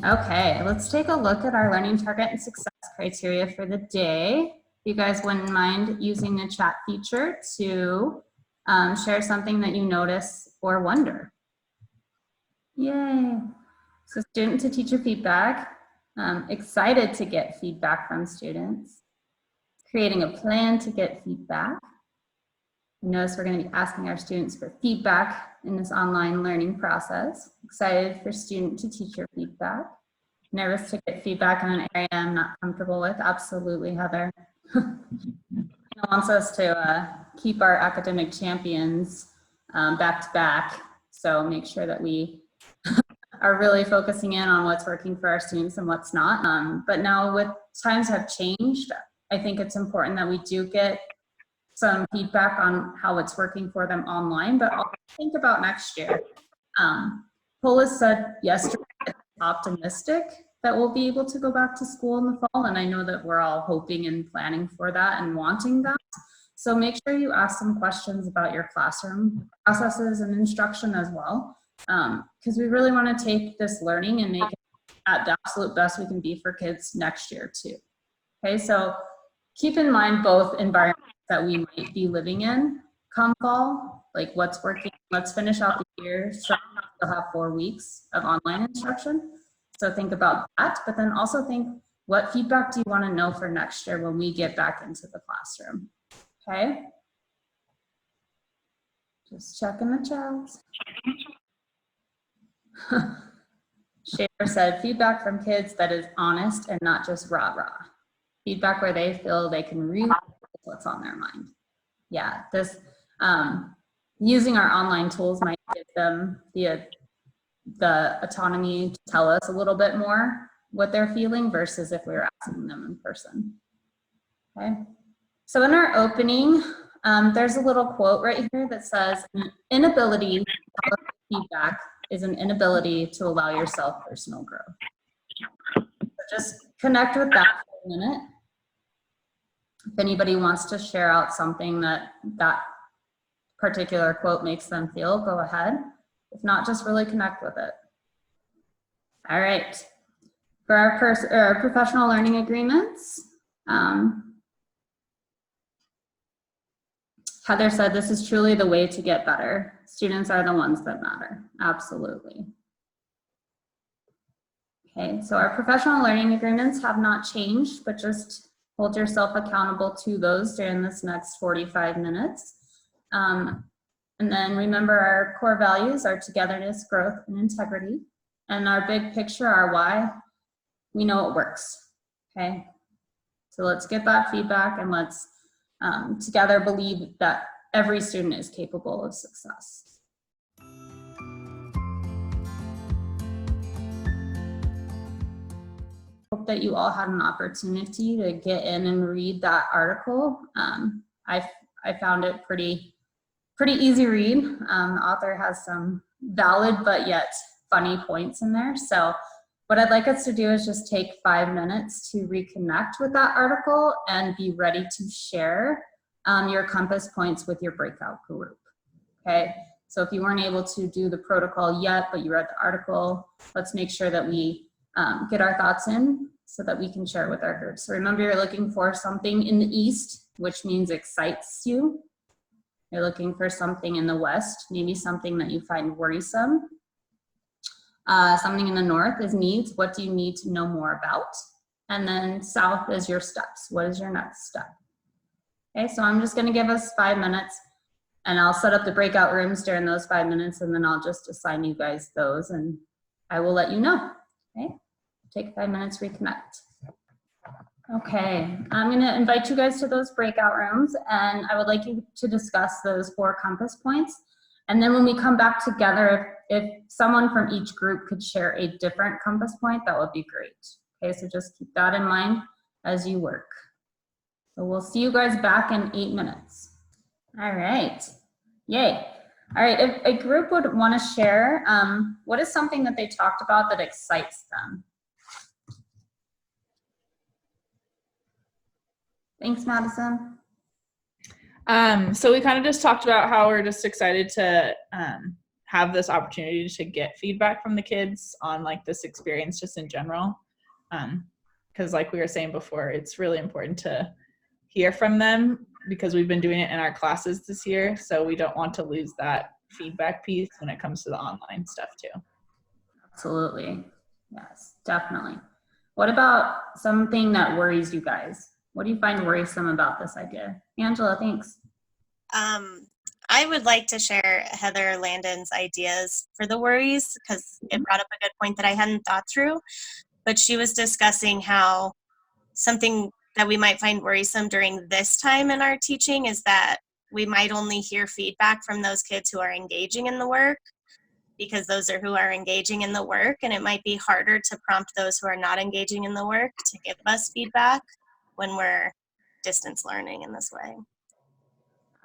Okay, let's take a look at our learning target and success criteria for the day. If you guys wouldn't mind using the chat feature to share something that you notice or wonder. Yay. So student to teacher feedback, excited to get feedback from students, creating a plan to get feedback. Notice we're going to be asking our students for feedback in this online learning process. Excited for student to teacher feedback. Nervous to get feedback in an area I'm not comfortable with. Absolutely, Heather. It wants us to keep our academic champions back to back. So make sure that we are really focusing in on what's working for our students and what's not. But now with times have changed, I think it's important that we do get some feedback on how it's working for them online, but also think about next year. Polis said yesterday it's optimistic that we'll be able to go back to school in the fall, and I know that we're all hoping and planning for that and wanting that. So make sure you ask some questions about your classroom processes and instruction as well, because we really want to take this learning and make it at the absolute best we can be for kids next year too. Okay, so keep in mind both environments that we might be living in come fall, like what's working. Let's finish out the year, so we'll have 4 weeks of online instruction. So think about that, but then also think, what feedback do you want to know for next year when we get back into the classroom? Okay. Just checking the chats. Shaver said, feedback from kids that is honest and not just rah-rah. Feedback where they feel they can really what's on their mind. Yeah, this using our online tools might give them the autonomy to tell us a little bit more what they're feeling versus if we were asking them in person. Okay, so in our opening, there's a little quote right here that says, an inability to follow feedback is an inability to allow yourself personal growth. So just connect with that for a minute. If anybody wants to share out something that particular quote makes them feel, go ahead. If not, just really connect with it. All right. For our professional learning agreements, Heather said, this is truly the way to get better. Students are the ones that matter. Absolutely. Okay, so our professional learning agreements have not changed, but just hold yourself accountable to those during this next 45 minutes. And then remember, our core values are togetherness, growth, and integrity. And our big picture, our why, we know it works, okay? So let's get that feedback and let's together believe that every student is capable of success. Hope that you all had an opportunity to get in and read that article. I found it pretty easy read. The author has some valid but yet funny points in there. So what I'd like us to do is just take 5 minutes to reconnect with that article and be ready to share your compass points with your breakout group. Okay, so if you weren't able to do the protocol yet, but you read the article, let's make sure that we get our thoughts in so that we can share it with our group. So remember, you're looking for something in the east, which means excites you. You're looking for something in the west, maybe something that you find worrisome. Something in the north is needs. What do you need to know more about? And then south is your steps. What is your next step? Okay, so I'm just going to give us 5 minutes, and I'll set up the breakout rooms during those 5 minutes, and then I'll just assign you guys those, and I will let you know. Okay, take 5 minutes, reconnect. Okay, I'm going to invite you guys to those breakout rooms, and I would like you to discuss those 4 compass points. And then when we come back together, if someone from each group could share a different compass point, that would be great. Okay, so just keep that in mind as you work. So we'll see you guys back in 8 minutes. All right, yay. All right, if a group would want to share, what is something that they talked about that excites them? Thanks, Madison. So we kind of just talked about how we're just excited to have this opportunity to get feedback from the kids on like this experience just in general. Because like we were saying before, it's really important to hear from them because we've been doing it in our classes this year. So we don't want to lose that feedback piece when it comes to the online stuff too. Absolutely. Yes, definitely. What about something that worries you guys? What do you find worrisome about this idea? Angela, thanks. I would like to share Heather Landon's ideas for the worries because it brought up a good point that I hadn't thought through. But she was discussing how something that we might find worrisome during this time in our teaching is that we might only hear feedback from those kids who are engaging in the work, because those are who are engaging in the work, and it might be harder to prompt those who are not engaging in the work to give us feedback when we're distance learning in this way.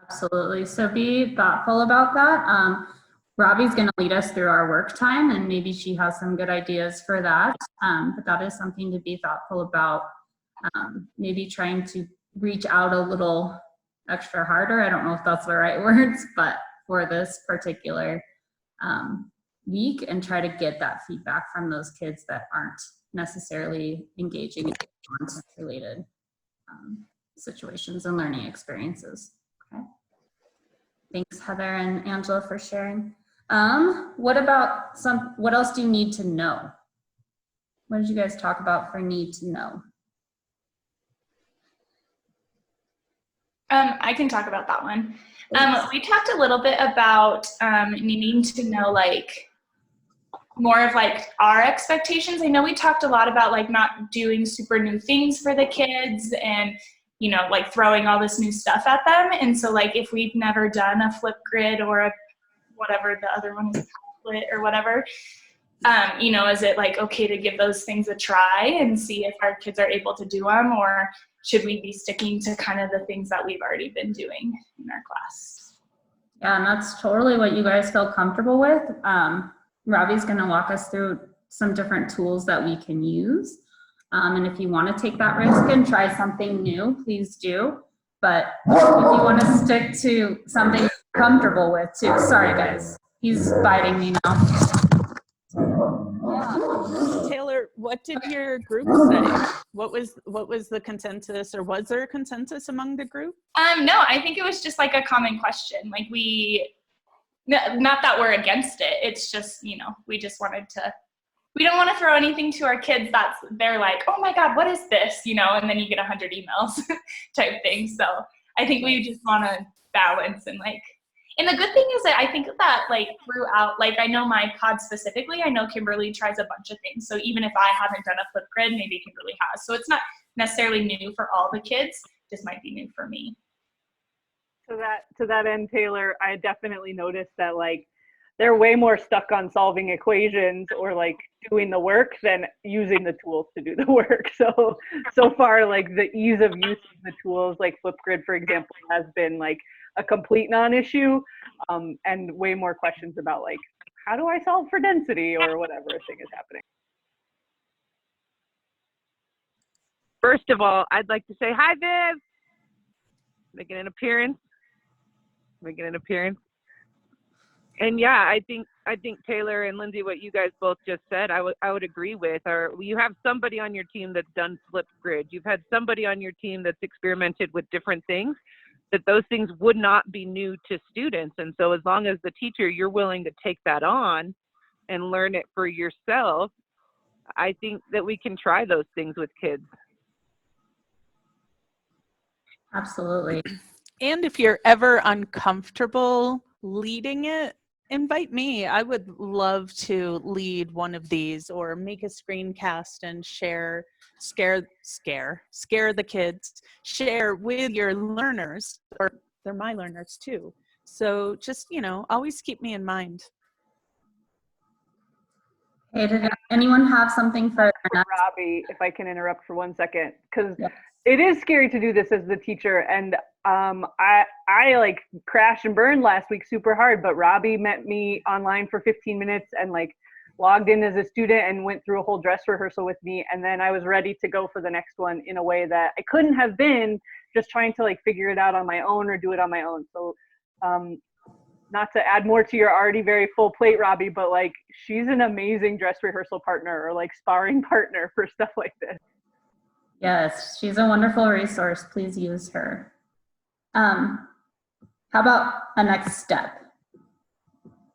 Absolutely. So be thoughtful about that. Robbie's going to lead us through our work time, and maybe she has some good ideas for that. But that is something to be thoughtful about. Maybe trying to reach out a little extra harder. I don't know if that's the right words, but for this particular week, and try to get that feedback from those kids that aren't necessarily engaging in content-related situations and learning experiences. Okay. Thanks, Heather and Angela, for sharing. What else do you need to know? What did you guys talk about for need to know? I can talk about that one. We talked a little bit about needing to know like more of like our expectations. I know we talked a lot about like not doing super new things for the kids and, you know, like throwing all this new stuff at them. And so like if we've never done a Flipgrid or a whatever the other one is, Padlet or whatever, you know, is it like okay to give those things a try and see if our kids are able to do them, or should we be sticking to kind of the things that we've already been doing in our class? Yeah, and that's totally what you guys feel comfortable with. Robbie's going to walk us through some different tools that we can use. And if you want to take that risk and try something new, please do. But if you want to stick to something you're comfortable with too. Sorry, guys. He's biting me now. Taylor, what did your group say? What was the consensus, or was there a consensus among the group? No, I think it was just like a common question. Like not that we're against it. It's just, you know, we just wanted to, we don't want to throw anything to our kids that's, they're like, oh my God, what is this? You know, and then you get 100 emails type thing. So I think we just want to balance and like, and the good thing is that I think that like throughout, like I know my pod specifically, I know Kimberly tries a bunch of things. So even if I haven't done a Flipgrid, maybe Kimberly has. So it's not necessarily new for all the kids, just might be new for me. To that end, Taylor, I definitely noticed that like they're way more stuck on solving equations or like doing the work than using the tools to do the work. So far, like the ease of use of the tools, like Flipgrid, for example, has been like a complete non-issue, and way more questions about like, how do I solve for density or whatever thing is happening. First of all, I'd like to say hi, Viv. Making an appearance. And yeah, I think Taylor and Lindsay, what you guys both just said, I would agree with. Or you have somebody on your team that's done Flipgrid. You've had somebody on your team that's experimented with different things, that those things would not be new to students. And so as long as the teacher, you're willing to take that on and learn it for yourself, I think that we can try those things with kids. Absolutely. And if you're ever uncomfortable leading it, invite me. I would love to lead one of these or make a screencast and scare the kids, share with your learners, or they're my learners too. So just, you know, always keep me in mind. Hey, did anyone have something for Robbie, if I can interrupt for 1 second, because it is scary to do this as the teacher, and I like crashed and burned last week super hard, but Robbie met me online for 15 minutes and like logged in as a student and went through a whole dress rehearsal with me, and then I was ready to go for the next one in a way that I couldn't have been just trying to like figure it out on my own or do it on my own. So not to add more to your already very full plate, Robbie, but like she's an amazing dress rehearsal partner or like sparring partner for stuff like this. Yes, she's a wonderful resource. Please use her. How about a next step?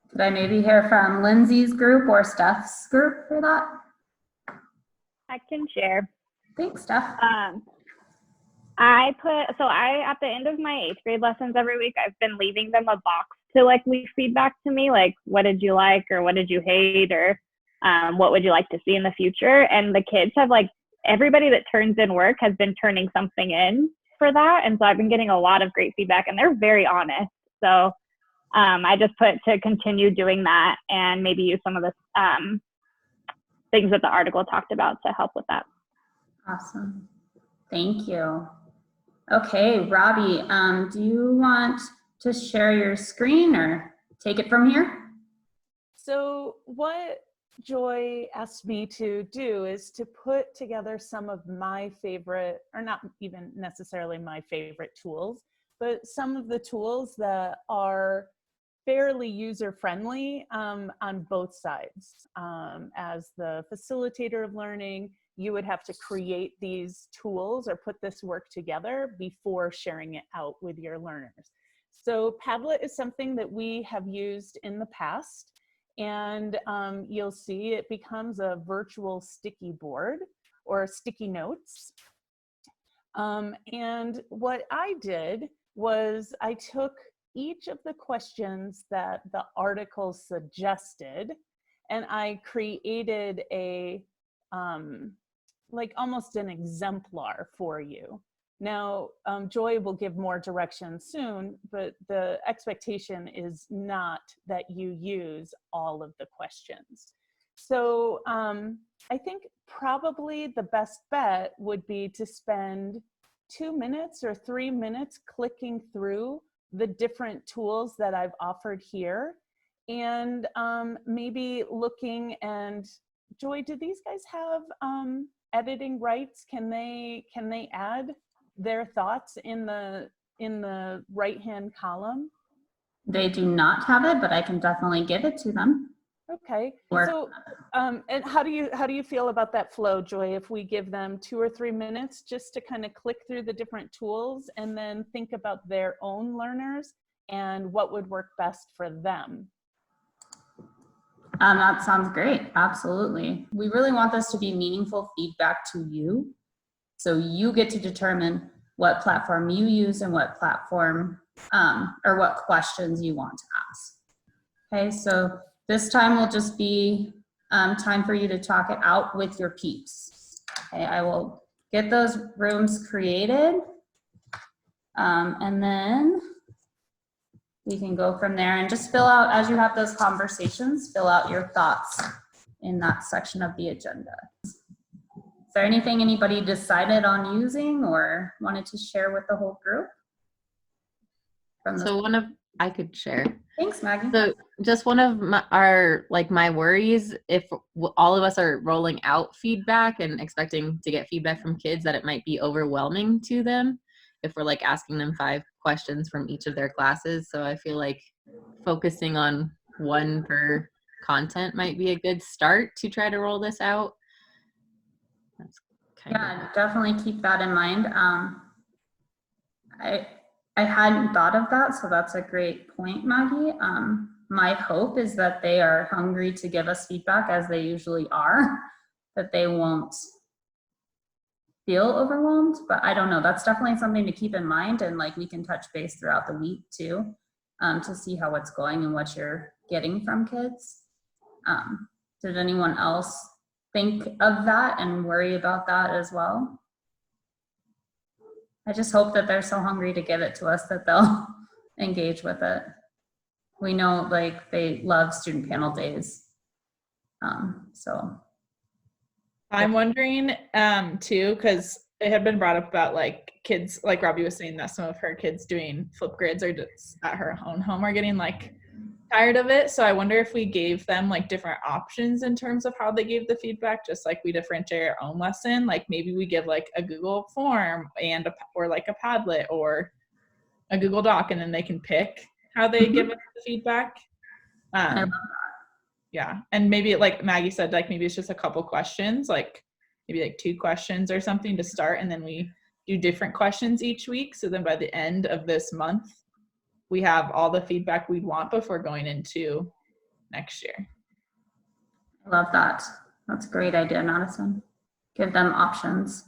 Could I maybe hear from Lindsay's group or Steph's group for that? I can share. Thanks, Steph. At the end of my 8th grade lessons every week, I've been leaving them a box to like leave feedback to me, like what did you like or what did you hate or what would you like to see in the future? And the kids have like, everybody that turns in work has been turning something in for that. And so I've been getting a lot of great feedback and they're very honest. So I just put to continue doing that and maybe use some of the things that the article talked about to help with that. Awesome. Thank you. Okay, Robbie, do you want to share your screen or take it from here? So what Joy asked me to do is to put together some of my favorite, or not even necessarily my favorite tools, but some of the tools that are fairly user-friendly on both sides. As the facilitator of learning, you would have to create these tools or put this work together before sharing it out with your learners. So Padlet is something that we have used in the past, and you'll see it becomes a virtual sticky board or sticky notes. And what I did was I took each of the questions that the article suggested, and I created a like almost an exemplar for you. Now, Joy will give more direction soon, but the expectation is not that you use all of the questions. So I think probably the best bet would be to spend 2 minutes or 3 minutes clicking through the different tools that I've offered here, and maybe looking. And Joy, do these guys have editing rights? Can they add their thoughts in the right-hand column? They do not have it, but I can definitely give it to them. Okay. Or- So, and how do you feel about that flow, Joy? If we give them 2 or 3 minutes just to kind of click through the different tools and then think about their own learners and what would work best for them. That sounds great. Absolutely. We really want this to be meaningful feedback to you. So you get to determine what platform you use and what platform or what questions you want to ask. Okay, so this time will just be time for you to talk it out with your peeps. Okay, I will get those rooms created and then we can go from there and just fill out, as you have those conversations, fill out your thoughts in that section of the agenda. Is there anything anybody decided on using or wanted to share with the whole group? I could share. Thanks, Maggie. So just one of my worries, if all of us are rolling out feedback and expecting to get feedback from kids, that it might be overwhelming to them if we're like asking them 5 questions from each of their classes. So I feel like focusing on one per content might be a good start to try to roll this out. That's definitely keep that in mind. I hadn't thought of that, so that's a great point, Maggie. My hope is that they are hungry to give us feedback, as they usually are, that they won't feel overwhelmed, but I don't know. That's definitely something to keep in mind, and like we can touch base throughout the week too, to see how it's going and what you're getting from kids. Did anyone else think of that and worry about that as well? I just hope that they're so hungry to give it to us that they'll engage with it. We know like they love student panel days. So I'm wondering too, because it had been brought up about like kids, like Robbie was saying that some of her kids doing flip grids or just at her own home are getting like tired of it. So I wonder if we gave them like different options in terms of how they gave the feedback, just like we differentiate our own lesson. Like maybe we give like a Google form or like a Padlet or a Google Doc, and then they can pick how they give us the feedback. I love Yeah, and maybe like Maggie said, like maybe it's just a couple questions, like maybe like 2 questions or something to start, and then we do different questions each week. So then by the end of this month, we have all the feedback we'd want before going into next year. I love that. That's a great idea, Madison. Give them options.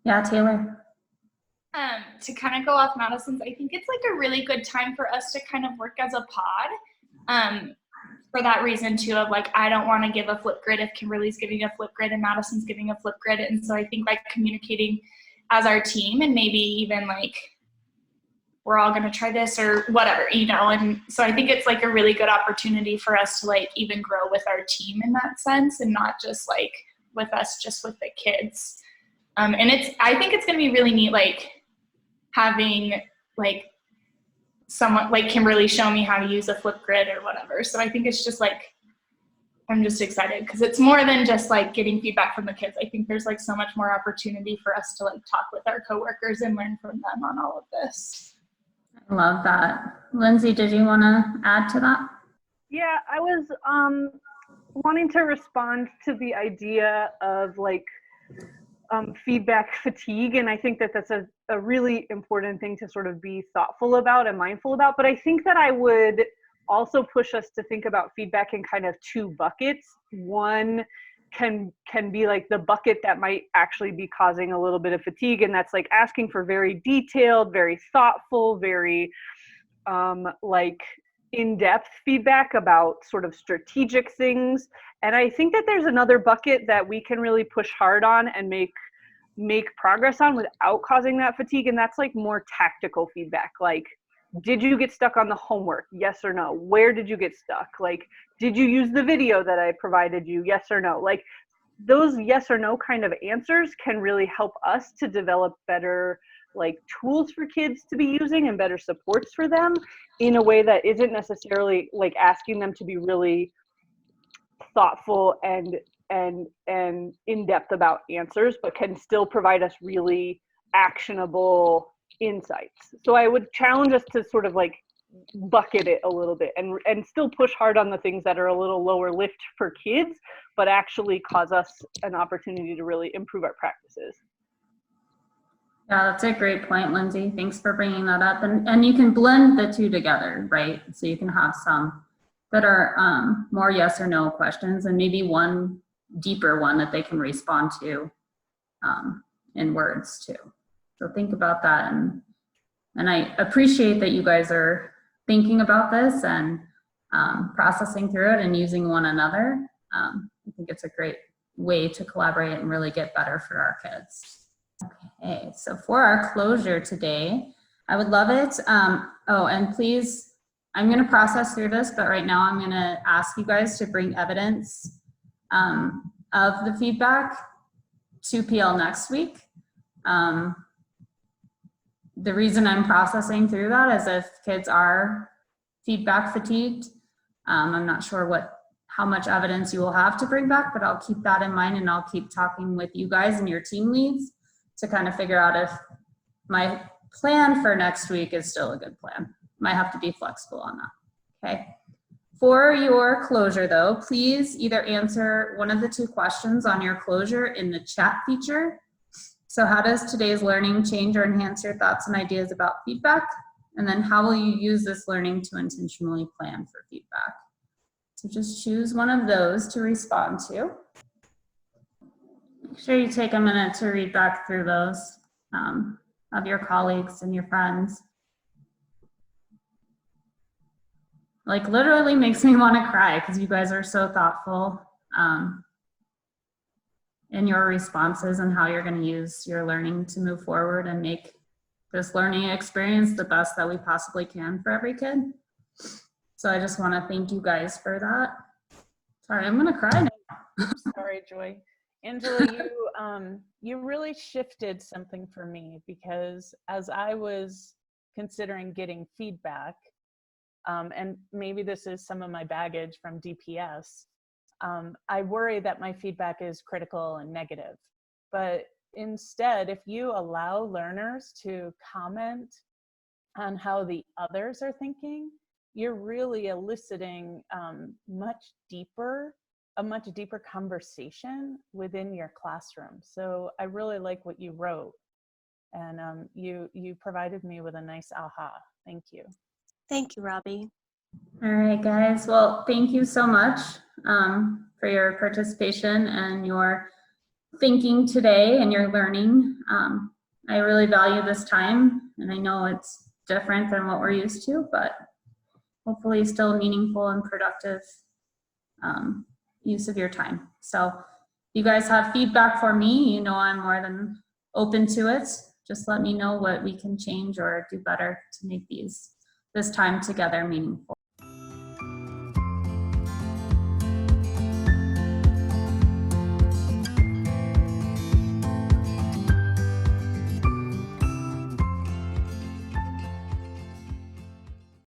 Yeah, Taylor. To kind of go off Madison's, I think it's like a really good time for us to kind of work as a pod. For that reason too, of like, I don't want to give a Flipgrid if Kimberly's giving a Flipgrid and Madison's giving a Flipgrid. And so I think like communicating as our team, and maybe even like, we're all going to try this or whatever, you know? And so I think it's like a really good opportunity for us to like even grow with our team in that sense, and not just like with us, just with the kids. And I think it's going to be really neat, like having like someone like Kimberly show me how to use a Flipgrid or whatever. So I think it's just like, I'm just excited because it's more than just like getting feedback from the kids. I think there's like so much more opportunity for us to like talk with our coworkers and learn from them on all of this. I love that. Lindsay, did you want to add to that? Yeah, I was wanting to respond to the idea of like feedback fatigue, and I think that that's a really important thing to sort of be thoughtful about and mindful about. But I think that I would also push us to think about feedback in kind of 2 buckets. One can be like the bucket that might actually be causing a little bit of fatigue, and that's like asking for very detailed, very thoughtful, very like in-depth feedback about sort of strategic things. And I think that there's another bucket that we can really push hard on and make progress on without causing that fatigue, and that's like more tactical feedback. Like, did you get stuck on the homework? Yes or no? Where did you get stuck? Like, did you use the video that I provided you? Yes or no? Like, those yes or no kind of answers can really help us to develop better like tools for kids to be using and better supports for them in a way that isn't necessarily like asking them to be really thoughtful and in-depth about answers, but can still provide us really actionable insights. So I would challenge us to sort of like bucket it a little bit and still push hard on the things that are a little lower lift for kids, but actually cause us an opportunity to really improve our practices. Yeah, that's a great point, Lindsay. Thanks for bringing that up. And you can blend the 2 together, right? So you can have some that are more yes or no questions, and maybe one deeper one that they can respond to in words too. So think about that. And I appreciate that you guys are thinking about this and processing through it and using one another. I think it's a great way to collaborate and really get better for our kids. Okay, so for our closure today, I would love it. Oh, and please, I'm going to process through this, but right now I'm going to ask you guys to bring evidence of the feedback to PL next week. The reason I'm processing through that is if kids are feedback fatigued, I'm not sure how much evidence you will have to bring back, but I'll keep that in mind, and I'll keep talking with you guys and your team leads to kind of figure out if my plan for next week is still a good plan. Might have to be flexible on that, okay? For your closure though, please either answer one of the 2 questions on your closure in the chat feature. So how does today's learning change or enhance your thoughts and ideas about feedback? And then how will you use this learning to intentionally plan for feedback? So just choose one of those to respond to. Make sure you take a minute to read back through those of your colleagues and your friends. Like literally makes me want to cry because you guys are so thoughtful in your responses and how you're going to use your learning to move forward and make this learning experience the best that we possibly can for every kid. So I just want to thank you guys for that. Sorry, I'm going to cry now. Sorry, Joy. Angela, you really shifted something for me, because as I was considering getting feedback, and maybe this is some of my baggage from DPS, I worry that my feedback is critical and negative. But instead, if you allow learners to comment on how the others are thinking, you're really eliciting a much deeper conversation within your classroom. So I really like what you wrote, and you provided me with a nice aha. Thank you. Thank you, Robbie. All right, guys. Well, thank you so much for your participation and your thinking today and your learning. I really value this time, and I know it's different than what we're used to, but hopefully still meaningful and productive use of your time. So if you guys have feedback for me, you know I'm more than open to it. Just let me know what we can change or do better to make this time together meaningful.